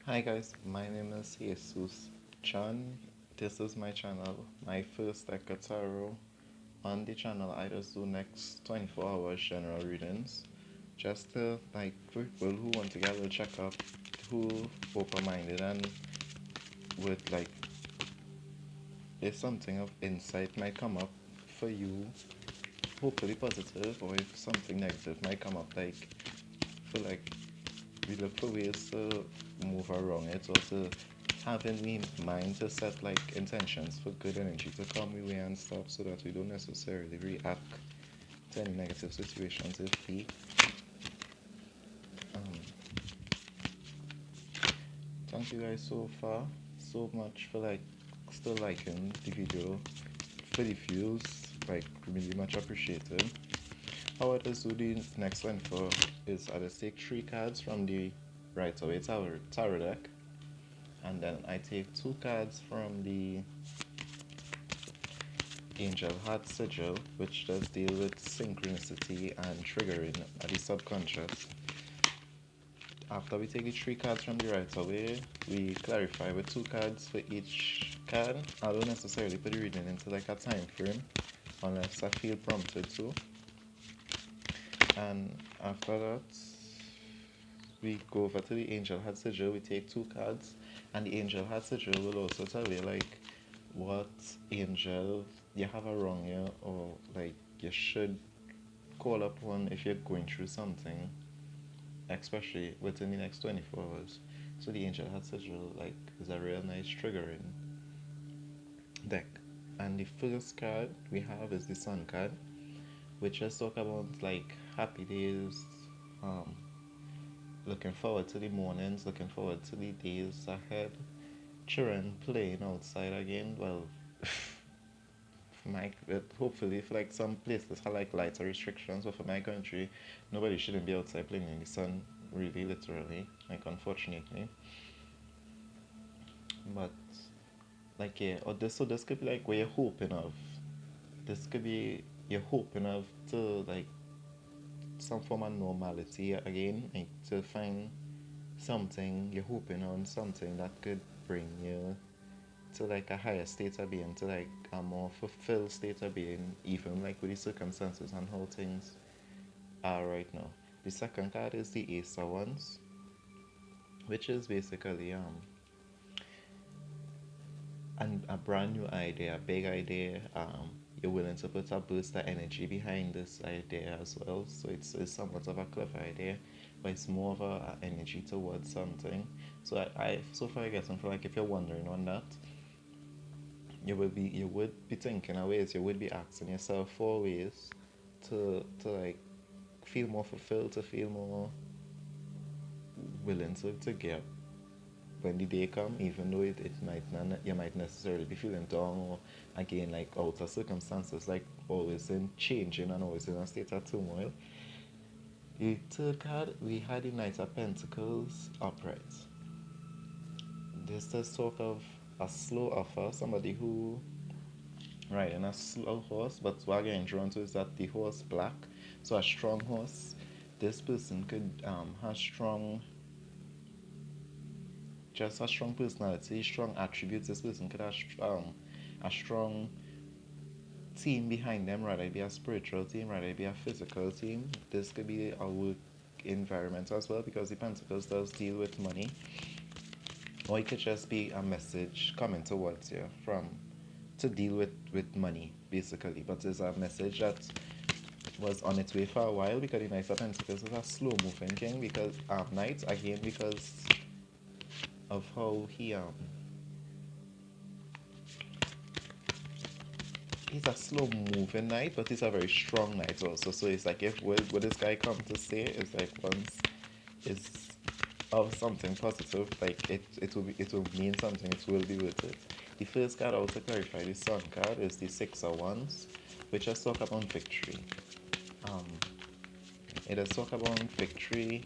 Hi guys, my name is Jesus Chan. This is my channel, my first deck of tarot. On the channel, I just do next 24 hours general readings, just to like for people who want to get a little checkup, who open-minded and with like if something of insight might come up for you, hopefully positive, or if something negative might come up, like for like we look for ways to move around it or to have in mind to set like intentions for good energy to come we way and stuff so that we don't necessarily react to any negative situations if we um, thank you guys so far so much for like still liking the video for the views, like really much appreciated. How I just do the next one for is I just take 3 cards from the right away tarot deck, and then I take 2 cards from the Angel Heart Sigil, which does deal with synchronicity and triggering at the subconscious. After we take the 3 cards from the right away, we clarify with 2 cards for each card. I don't necessarily put the reading into like a time frame unless I feel prompted to. And after that, we go over to the Angel Heart Sigil, we take 2 cards, and the Angel Heart Sigil will also tell you like what angel you have around you or like you should call upon if you're going through something, especially within the next 24 hours. So the Angel Heart Sigil like is a real nice triggering deck. And the first card we have is the Sun card, which just talk about like happy days, um, looking forward to the mornings, looking forward to the days ahead. Children playing outside again. Well, my hopefully if like some places have like lighter restrictions, but for my country, nobody shouldn't be outside playing in the sun. Really, literally, like unfortunately. But like yeah, or this so this could be like where you're hoping of. This could be you're hoping of to like some form of normality again, like to find something you're hoping on something that could bring you to like a higher state of being, to like a more fulfilled state of being, even like with the circumstances and how things are right now. The second card is the Ace of Wands, which is basically a brand new idea, a big idea. You're willing to put a burst of energy behind this idea as well. So it's somewhat of a clever idea, but it's more of a energy towards something. So I so far I guess I'm like if you're wondering on that, you would be thinking of ways, you would be asking yourself for ways to like feel more fulfilled, to feel more willing to give when the day come, even though it might not you might necessarily be feeling down or again like outer circumstances like always in changing and always in a state of turmoil. The third card we had the Knight of Pentacles upright. This does talk of a slow offer, somebody who riding a slow horse, but what I'm getting drawn to is that the horse black, so a strong horse. This person could have strong, just a strong personality, strong attributes. This person could have a strong team behind them, rather it be a spiritual team, rather it be a physical team. This could be a work environment as well because the Pentacles does deal with money, or it could just be a message coming towards you from to deal with money basically, but it's a message that was on its way for a while because the Knight of Pentacles is a slow moving king because Knight again because of how he's a slow moving knight, but he's a very strong knight also. So it's like if what this guy come to say is like once is of something positive, like it will mean something, it will be worth it. The first card also clarify the Sun card is the Six of Wands, which just talk about victory. Um it does talk about victory.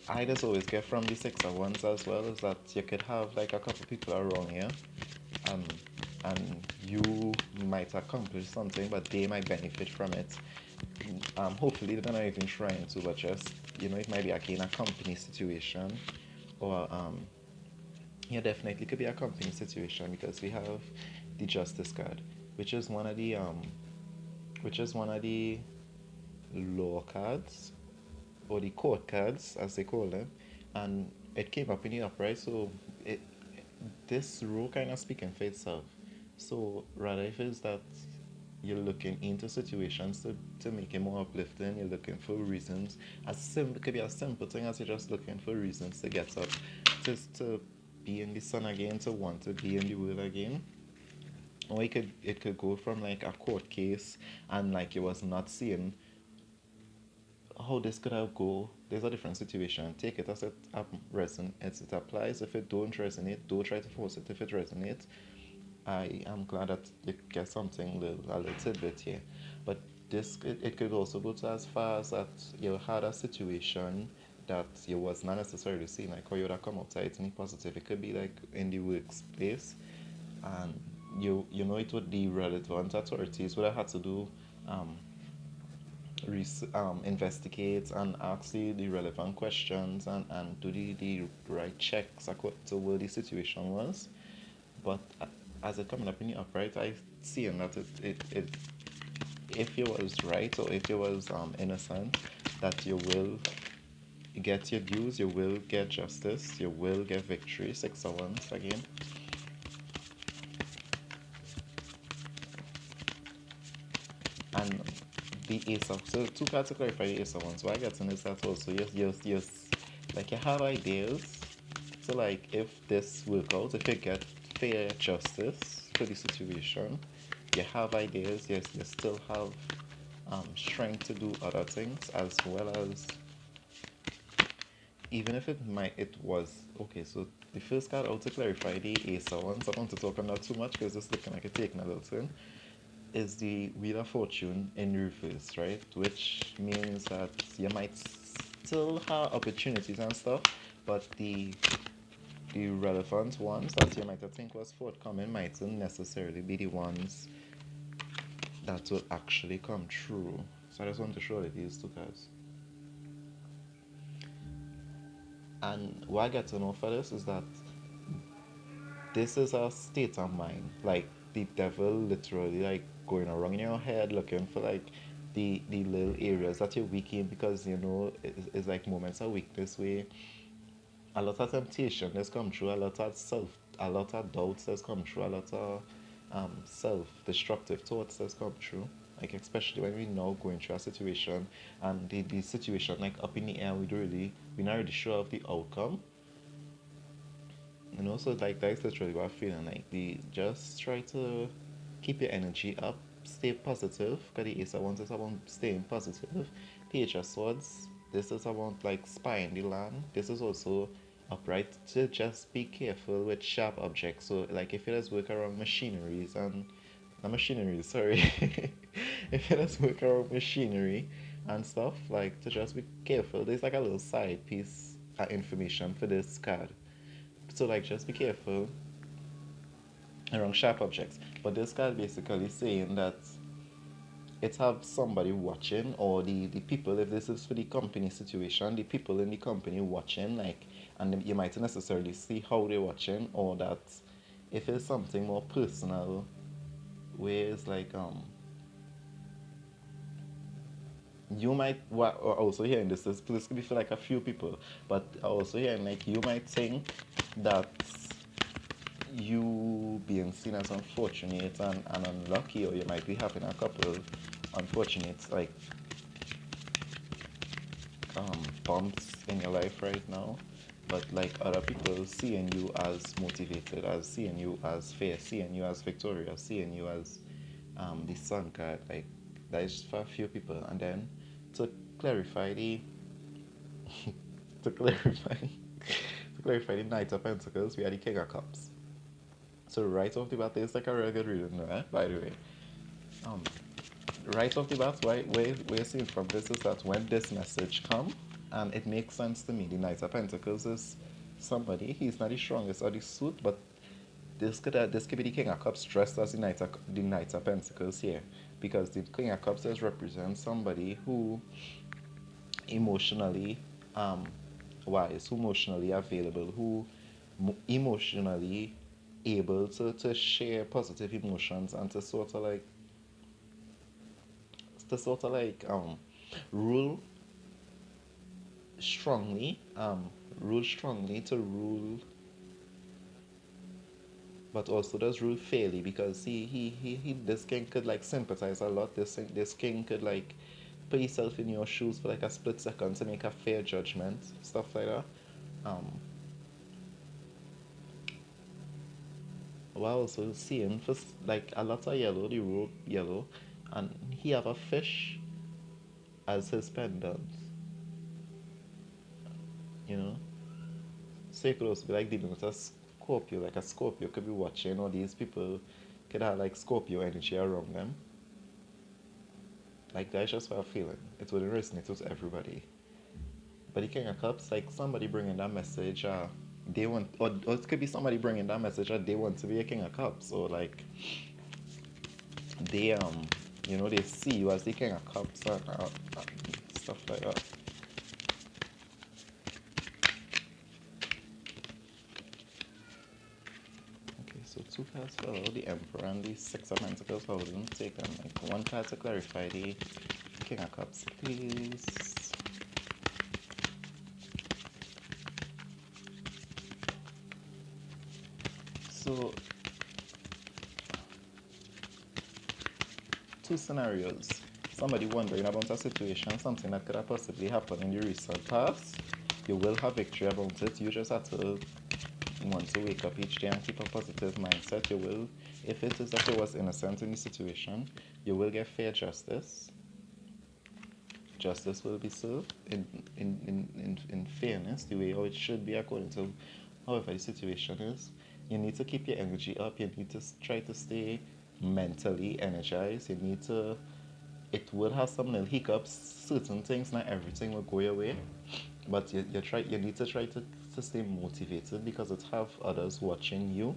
I just always get from the Six of Wands as well is that you could have like a couple people around you, um, and you might accomplish something, but they might benefit from it. Hopefully they're not even trying to, but just it might be like in a company situation or yeah, definitely could be a company situation because we have the justice card, which is one of the law cards or the court cards as they call them, and it came up in the upright. So it this row kind of speaking for itself. So rather if it's that you're looking into situations to make it more uplifting, you're looking for reasons. As simple it could be a simple thing as you're just looking for reasons to get up, just to be in the sun again, to want to be in the world again. Or it could go from like a court case and like you was not seeing how this could have go. There's a different situation. Take it as as it applies. If it don't resonate, don't try to force it. If it resonates, I am glad that you get something a little tidbit here. But it could also go to as far as that you had a situation that you was not necessarily seeing, like how you would have come outside any positive. It could be like in the workplace, and you know it would the relevant authorities would have had to do um, investigate and ask the relevant questions and do the right checks according to what the situation was. But as it coming up in the upright, I seeing that it if you was right or if you was innocent, that you will get your dues, you will get justice, you will get victory. 6 of Wands again. And the Ace of, so two cards to clarify the Ace of Wands. What I get in is that also yes, like you have ideas. So like if this work out, if you get fair justice for the situation, you have ideas. Yes, you still have strength to do other things as well as even if it was okay. So the first card out to clarify the Ace of Wands. I don't want to talk on that too much because it's looking like a taking a little turn. Is the Wheel of Fortune in reverse, right? Which means that you might still have opportunities and stuff, but the relevant ones that you might think was forthcoming mightn't necessarily be the ones that will actually come true. So I just want to show you these two cards. And what I get to know for this is that this is a state of mind. Like the devil literally like going around in your head looking for like the little areas that you're weak in because you know it's like moments of weakness where a lot of temptation has come true, a lot of doubts has come true, a lot of self-destructive thoughts has come true. Like especially when we now going through a situation and the situation like up in the air, we're not really sure of the outcome. And also like that's literally what I'm feeling like. The just try to keep your energy up, stay positive. Cause the Ace of Wands is about staying positive. Page of Swords, this is about like spying the land. This is also upright to just be careful with sharp objects. So like if it does work around machineries and not machinery, sorry. If it does work around machinery and stuff, like to just be careful. There's like a little side piece of information for this card. So like just be careful around sharp objects. But this card basically saying that it have somebody watching or the people, if this is for the company situation, the people in the company watching, like, and you might necessarily see how they're watching, or that if it's something more personal where it's like you might also hearing this could be for like a few people, but also hearing like you might think that you being seen as unfortunate and unlucky, or you might be having a couple unfortunate like bumps in your life right now, but like other people seeing you as motivated, as seeing you as fair, seeing you as victorious, seeing you as the sun card, like that is for a few people. And then to clarify the to clarify to clarify the Knight of Pentacles, we are the King of Cups. So right off the bat, it's like a real good reading, right? By the way, um, right off the bat, where we're seeing from this is that when this message come, it makes sense to me. The Knight of Pentacles is somebody. He's not the strongest of the suit, but this could be the King of Cups dressed as the Knight of Pentacles here, because the King of Cups does represent somebody who emotionally um, wise, who emotionally available, who emotionally able to share positive emotions and to sort of like rule strongly, rule strongly to rule, but also does rule fairly, because he this king could like sympathize a lot. This king could like put yourself in your shoes for like a split second to make a fair judgment, stuff like that. Um, while also seeing for like a lot of yellow, the rope yellow, and he have a fish as his pendant, you know. So it could also be like dealing with a Scorpio, like a Scorpio could be watching, or these people could have like Scorpio energy around them. Like that's just what I'm feeling. It wouldn't resonate with everybody. But the King of Cups, like somebody bringing that message, they want, or it could be somebody bringing that message that they want to be a King of Cups, or like they they see you as the King of Cups, and stuff like that. Okay, so two cards fell out, the Emperor and the Six of Pentacles. I wouldn't take them. Like one card to clarify the King of Cups, please. So two scenarios. Somebody wondering about a situation, something that could have possibly happened in the recent past. You will have victory about it. You just have to want to wake up each day and keep a positive mindset. You will, if it is that you was innocent in the situation, you will get fair justice. Justice will be served in fairness, the way how it should be according to however the situation is. You need to keep your energy up. You need to try to stay mentally energized. You need to, it will have some little hiccups, certain things, not everything will go your way. But you need to try to stay motivated, because it have others watching you,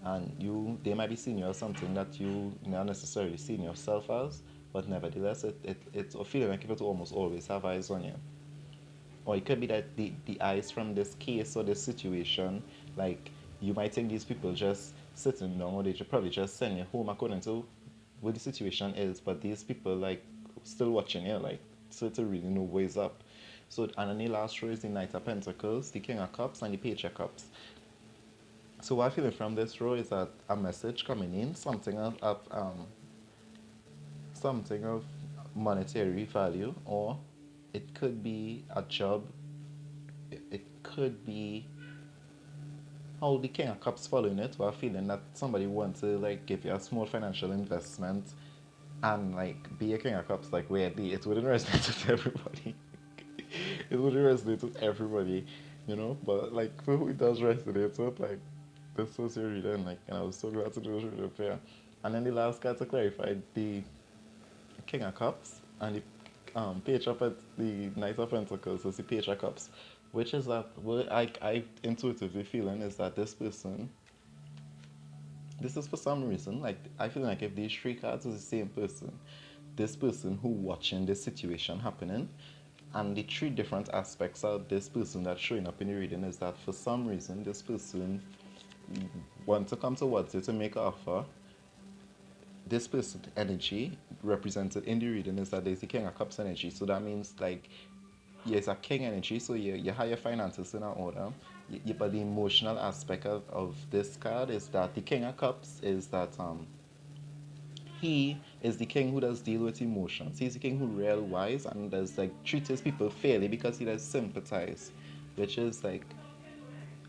and they might be seeing you as something that you not necessarily seeing yourself as, but nevertheless it's a feeling like it will almost always have eyes on you. Or it could be that the eyes from this case or this situation, like you might think these people just sitting down, or they should probably just send you home according to what the situation is, but these people like still watching you, like so to really know what's up. So and then the last row is the Knight of Pentacles, the King of Cups, and the Page of Cups. So what I feel from this row is that a message coming in, something of monetary value, or it could be a job. It could be how the King of Cups following it, we're feeling that somebody wants to like give you a small financial investment and like be a King of Cups, like weirdly, it wouldn't resonate with everybody. It wouldn't resonate with everybody, but like for who it does resonate with, like this was your reading, like, and I was so glad to do this reading fair. And then the last card to clarify, the King of Cups and the Page of the Knight of Pentacles is the Page of Cups, which is that what I intuitively feeling is that this person, this is for some reason, like I feel like if these three cards is the same person, this person who watching this situation happening, and the three different aspects of this person that's showing up in the reading is that for some reason this person wants to come towards you to make an offer. This person energy represented in the reading is that there's the King of Cups energy. So that means like it's a king energy, so you have your finances in order. But the emotional aspect of this card is that the King of Cups is that he is the king who does deal with emotions. He's the king who real wise and does like treat his people fairly, because he does sympathize, which is like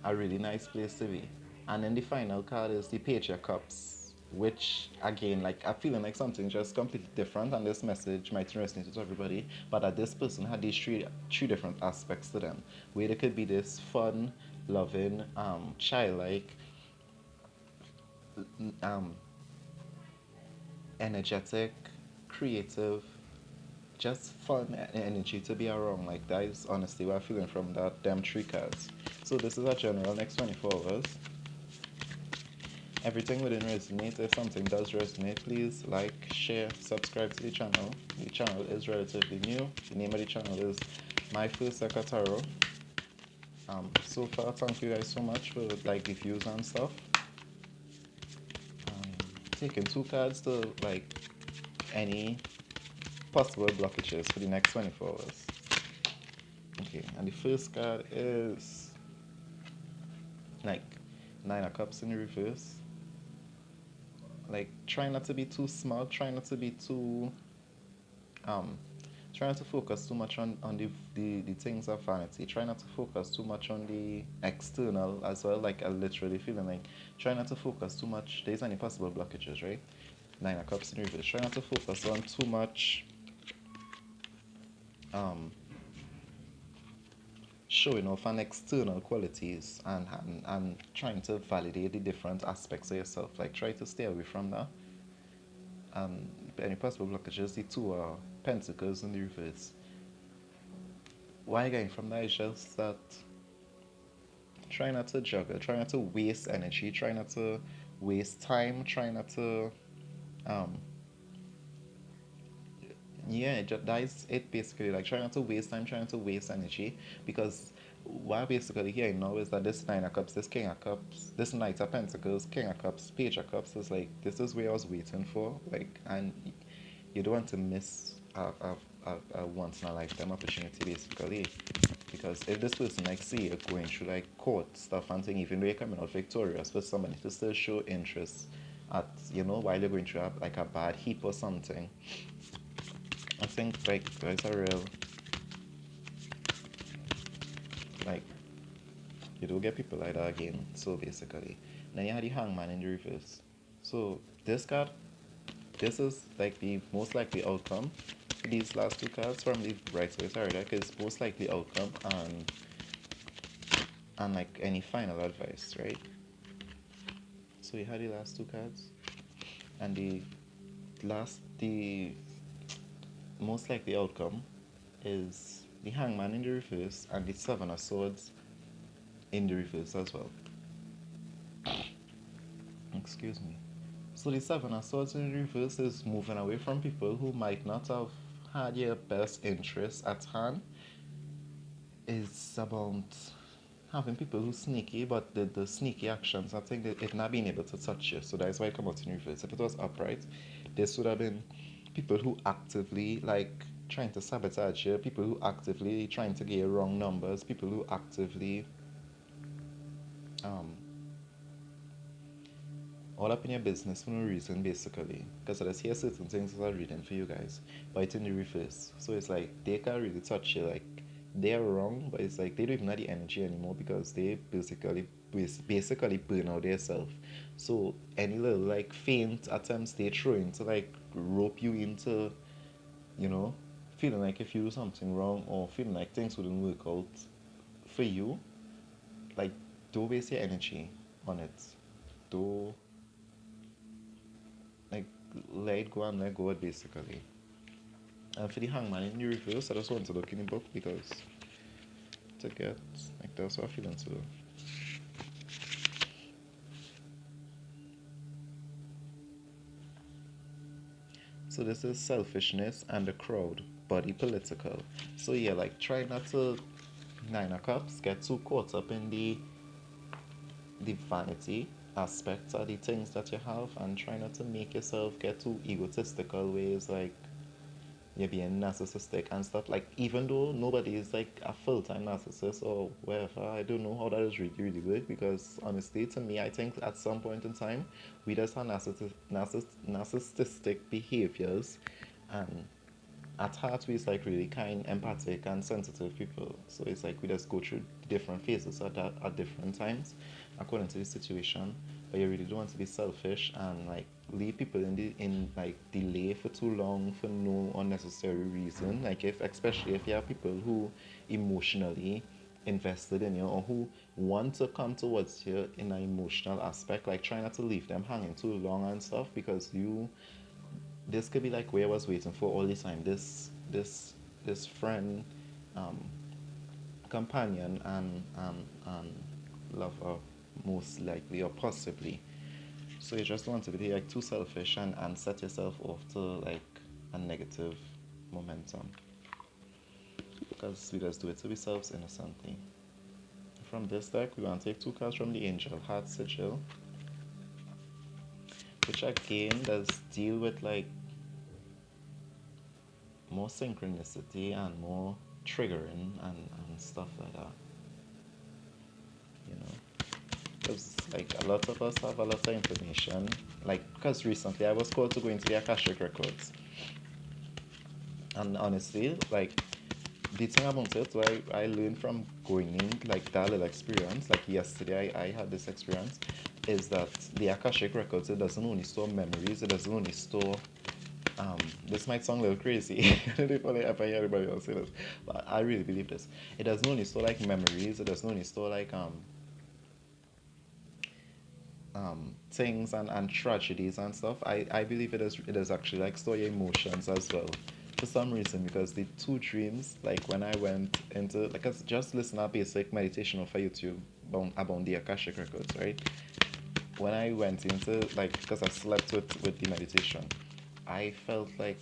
a really nice place to be. And then the final card is the Page of Cups, which again, like I'm feeling like something just completely different, and this message might resonate with everybody. But that this person had these three different aspects to them, where they could be this fun, loving, childlike, um, energetic, creative, just fun energy to be around. Like that is honestly what I'm feeling from them three cards. So this is a general next 24 hours. Everything wouldn't resonate. If something does resonate, please like, share, subscribe to the channel. The channel is relatively new. The name of the channel is My First Secretary. So far, thank you guys so much for like the views and stuff. Taking two cards to like any possible blockages for the next 24 hours. Okay, and the first card is like Nine of Cups in the reverse. Like, try not to be too smart, try not to be too um try not to focus too much on the things of vanity. Try not to focus too much on the external as well. Like, I literally feeling like try not to focus too much. There's any possible blockages, right? Nine of Cups in reverse. Try not to focus on too much um showing off on external qualities and trying to validate the different aspects of yourself. Like, try to stay away from that. Any possible blockages, the two are pentacles in the reverse. Why again from that is just that try not to juggle, try not to waste energy, try not to waste time, try not to um yeah, that is it basically. Like, try not to waste time, try not to waste energy, because what I'm basically hearing now is that this Nine of Cups, this King of Cups, this Knight of Pentacles, King of Cups, Page of Cups is like, this is where I was waiting for. Like, and you don't want to miss a once in a lifetime opportunity basically. Because if this person, like, see you're going through like court stuff and thing, even though you're coming out victorious, for somebody to still show interest at, while you're going through like a bad heap or something, I think like there's a real, like, you do get people like that again. So basically, then you had the Hangman in the reverse. So this card, this is like the most likely outcome for these last two cards from the right side. Sorry, like, it's most likely outcome and like any final advice, right? So you had the last two cards, and the most likely outcome is the Hangman in the reverse and the Seven of Swords in the reverse as well. Excuse me. So the Seven of Swords in the reverse is moving away from people who might not have had your best interests at hand. It's about having people who sneaky, but the sneaky actions, I think that it not being able to touch you. So that's why it come out in reverse. If it was upright, this would have been people who actively like trying to sabotage you, people who actively trying to get wrong numbers, people who actively um all up in your business for no reason basically. Because I just hear certain things that I'm reading for you guys, but it's in the reverse. So it's like they can't really touch you. Like, they're wrong, but it's like they don't even have the energy anymore because they basically burn out themselves. So any little like faint attempts they throw in to like rope you into, you know, feeling like if you do something wrong or feeling like things wouldn't work out for you, like, don't waste your energy on it. Do like let it go and let go it basically. And for the Hangman in the reverse, I just want to look in the book because to get like that's what I'm feeling too. So this is selfishness and the crowd, body political. So yeah, like, try not to Nine of Cups get too caught up in the vanity aspects of the things that you have, and try not to make yourself get too egotistical ways like you're being narcissistic and stuff. Like, even though nobody is like a full-time narcissist or whatever, I don't know how that is really work, because honestly, to me, I think at some point in time we just have narcissistic behaviors, and at heart we're like really kind, empathic, and sensitive people. So it's like we just go through different phases at different times according to the situation. But you really don't want to be selfish and like leave people in like delay for too long for no unnecessary reason. Like, if especially if you have people who emotionally invested in you or who want to come towards you in an emotional aspect, like, try not to leave them hanging too long and stuff, because this could be like where I was waiting for all the time. This friend, um, companion, and lover, most likely or possibly. So you just don't want to be like too selfish and set yourself off to like a negative momentum, because we just do it to ourselves innocently. from this deck, we're going to take 2 cards from the Angel Heart Sigil, which again does deal with like more synchronicity and more triggering and stuff like that. You know, because like a lot of us have a lot of information. Like, because recently I was called to go into the Akashic Records, and honestly, like the thing about it, what I learned from going in, like that little experience, like yesterday I had this experience, is that the Akashic Records, it doesn't only store memories, it doesn't only store, this might sound a little crazy, I don't know if I hear anybody else say this, but I really believe this. It doesn't only store like memories, it doesn't only store like things and tragedies and stuff. I believe it is actually like store your emotions as well. For some reason, because the 2 dreams, like when I went into like just listen to basic meditation off of YouTube about the Akashic Records, right? When I went into like because I slept with the meditation, I felt like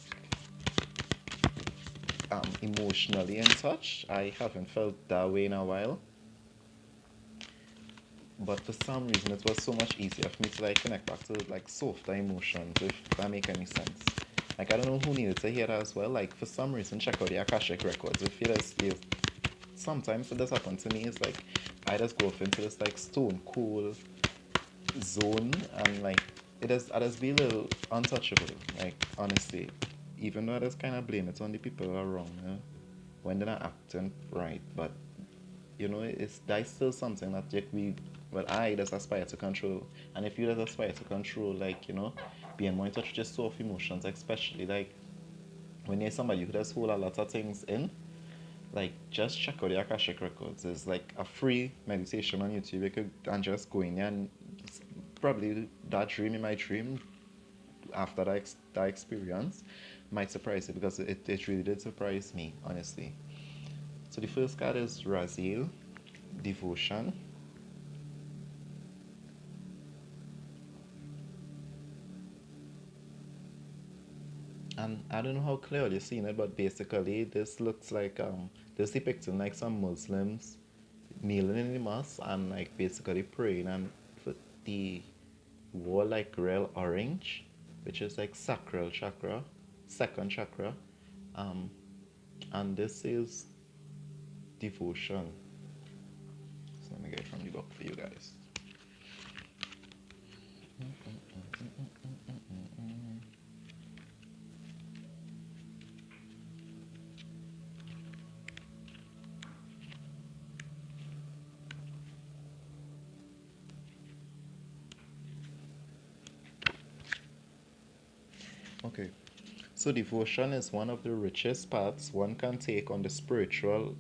emotionally in touch. I haven't felt that way in a while. But for some reason it was so much easier for me to like connect back to like softer emotions, if that make any sense. Like I don't know who needed to hear that as well. Like for some reason check out the Akashic Records. If sometimes it does happen to me, it's like I just go off into this like stone cool zone, and like I just be a little untouchable, like honestly. Even though I just kinda blame it on the people who are wrong, when they're not acting right. But it's that's still something that I just aspire to control. And if you just aspire to control, like, being more in touch with your soft emotions, especially like when you're somebody who just hold a lot of things in, like just check out the Akashic Records. It's like a free meditation on YouTube. You could and just go in there and probably that dream in my dream after that experience might surprise you, because it really did surprise me, honestly. So the first card is Raziel, Devotion. And I don't know how clearly you're seeing it, but basically this looks like this depicting like some Muslims kneeling in the mosque and like basically praying, and for the wall like real orange, which is like sacral chakra, second chakra, um, and this is devotion. So let me get it from the book for you guys. Okay, so devotion is one of the richest paths one can take on the spiritual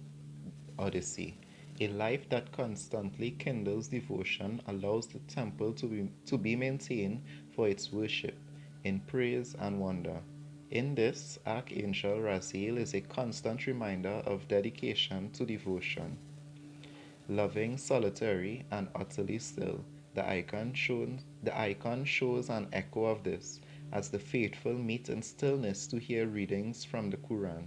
odyssey. A life that constantly kindles devotion allows the temple to be maintained for its worship, in praise and wonder. In this, Archangel Raziel is a constant reminder of dedication to devotion. Loving, solitary, and utterly still, the icon shows an echo of this, as the faithful meet in stillness to hear readings from the Quran,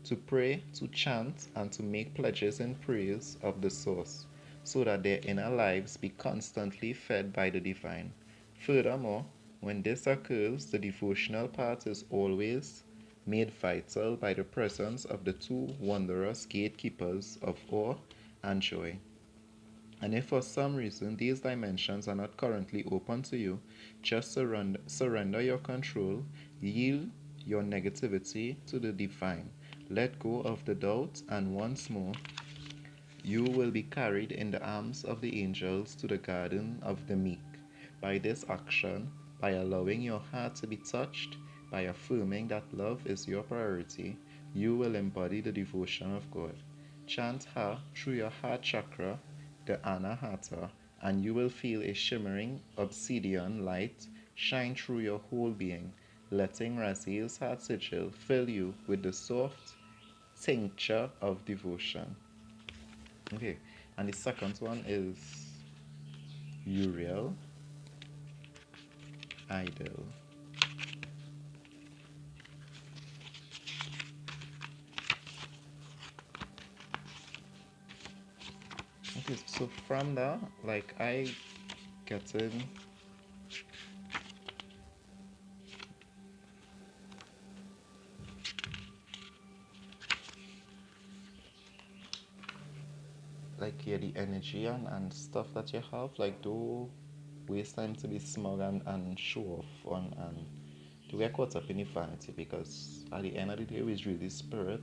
to pray, to chant, and to make pledges in praise of the Source, so that their inner lives be constantly fed by the divine. Furthermore, when this occurs, the devotional part is always made vital by the presence of the 2 wondrous gatekeepers of awe and joy. And if for some reason these dimensions are not currently open to you, just surrender your control, yield your negativity to the divine, let go of the doubt, and once more you will be carried in the arms of the angels to the garden of the meek. By this action, by allowing your heart to be touched, by affirming that love is your priority, you will embody the devotion of God. Chant Ha through your heart chakra, the Anahata, and you will feel a shimmering obsidian light shine through your whole being, letting Raziel's heart sigil fill you with the soft tincture of devotion. Okay, and the second one is Uriel Idol. Okay, so from that, like I getting like yeah, the energy and stuff that you have, like do waste time to be smug and show off on and to get caught up in the vanity because at the end of the day it's really spirit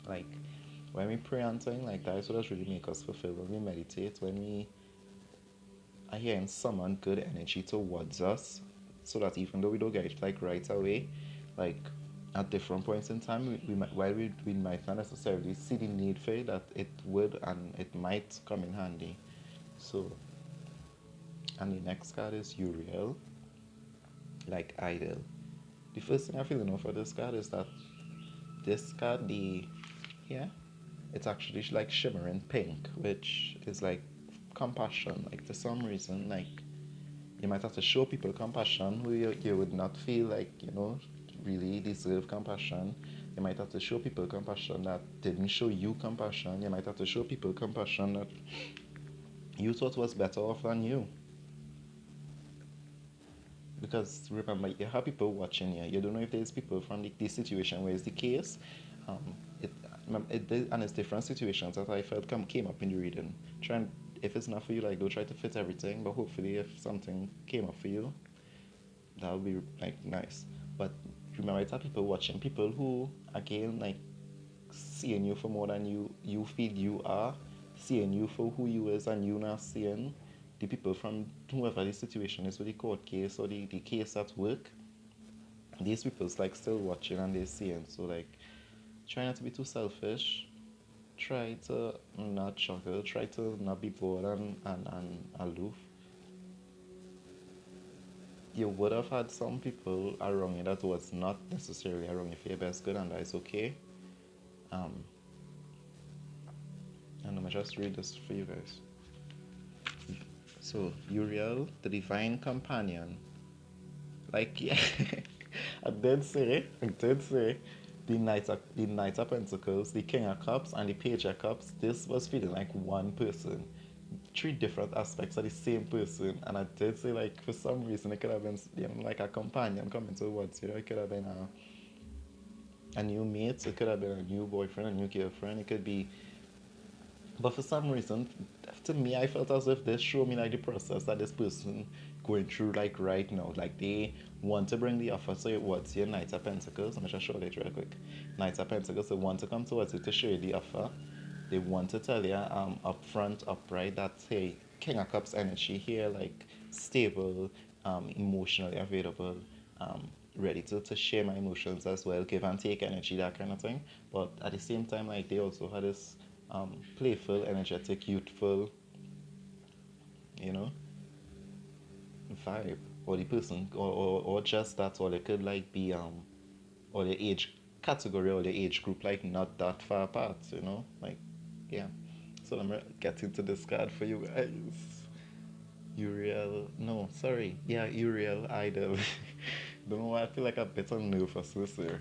like when we pray and thing like that, so that's really make us fulfill when we meditate, when we are hearing summon good energy towards us so that even though we don't get it like right away, like at different points in time we might while we might not necessarily see the need for it that it would and it might come in handy. So and the next card is Uriel, like idol. The first thing I feel enough for this card is that this card the yeah it's actually like shimmering pink, which is like compassion. Like for some reason, like you might have to show people compassion who you would not feel like really deserve compassion. You might have to show people compassion that didn't show you compassion. You might have to show people compassion that you thought was better off than you. Because remember, you have people watching you. You don't know if there's people from the situation where it's the case. Um, it, and it's different situations that I felt came up in the reading. Try if it's not for you, like don't try to fit everything. But hopefully, if something came up for you, that would be like nice. But remember, it's people watching, people who again like seeing you for more than you feel you are, seeing you for who you is, and you not seeing the people from whoever the situation is with the court case or the case at work. These people's like still watching and they're seeing. So like, try not to be too selfish. Try to not struggle. Try to not be bored and aloof. You would have had some people around you that was not necessarily around you for your best good, and that is okay. Um, and I'm gonna just read this for you guys. So Uriel, the divine companion, like yeah, I did say, the Knight of Pentacles, the King of Cups, and the Page of Cups. This was feeling like one person, three different aspects of the same person, and I did say like for some reason it could have been like a companion coming towards you. It could have been a new mate, it could have been a new boyfriend, a new girlfriend, it could be. But for some reason, to me, I felt as if this showed me like the process that this person going through like right now. Like they want to bring the offer. So it was your Knight of Pentacles. Let me just show it real quick. Knight of Pentacles, they want to come towards you to show you the offer. They want to tell you upfront, upright that hey, King of Cups energy here, like stable, emotionally available, ready to share my emotions as well, give and take energy, that kind of thing. But at the same time, like they also had this playful, energetic, youthful, you know, vibe, or the person, or just that, or it could like be or the age category or the age group, like not that far apart, like yeah. So let me get into this card for you guys. Uriel, no, sorry, yeah, Uriel Idol. Don't know why I feel like a bit on nervous this year.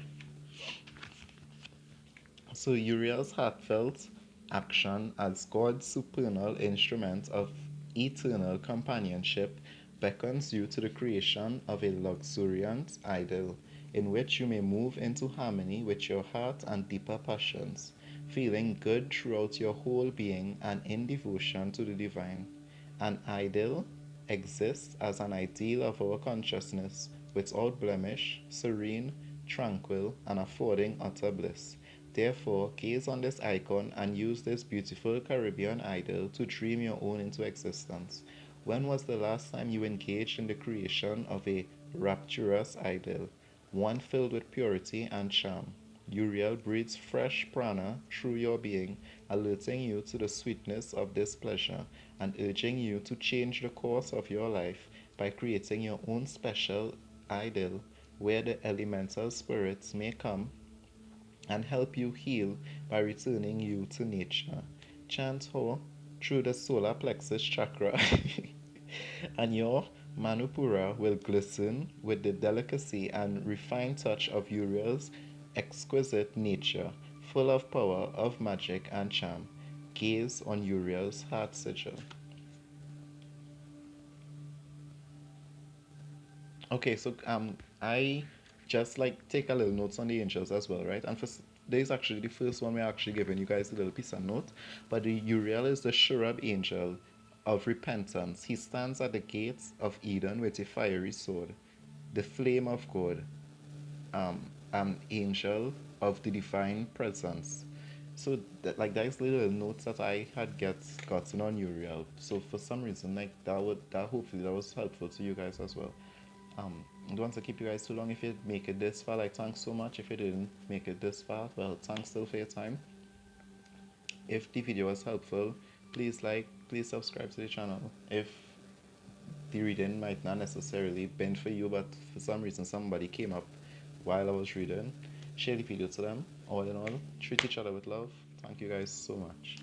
So Uriel's heartfelt action as God's supernal instrument of eternal companionship beckons you to the creation of a luxuriant idol in which you may move into harmony with your heart and deeper passions, feeling good throughout your whole being and in devotion to the divine. An idol exists as an ideal of our consciousness, without blemish, serene, tranquil, and affording utter bliss. Therefore, gaze on this icon and use this beautiful Caribbean idol to dream your own into existence. When was the last time you engaged in the creation of a rapturous idol, one filled with purity and charm? Uriel breathes fresh prana through your being, alerting you to the sweetness of this pleasure and urging you to change the course of your life by creating your own special idol where the elemental spirits may come and help you heal by returning you to nature. Chant Ho through the solar plexus chakra, and your Manupura will glisten with the delicacy and refined touch of Uriel's exquisite nature, full of power, of magic, and charm. gaze on Uriel's heart sigil. Okay, so I just like take a little notes on the angels as well, right? And there's actually the first one we're actually giving you guys a little piece of note. But the Uriel is the cherub angel of repentance. He stands at the gates of Eden with a fiery sword, the flame of God, an angel of the divine presence. So like that's little notes that I had gotten on Uriel. So for some reason like that hopefully that was helpful to you guys as well. I don't want to keep you guys too long. If you make it this far, like thanks so much. If you didn't make it this far, well, thanks still for your time. If the video was helpful, please like, please subscribe to the channel. If the reading might not necessarily been for you, but for some reason somebody came up while I was reading, share the video to them. All in all, treat each other with love. Thank you guys so much.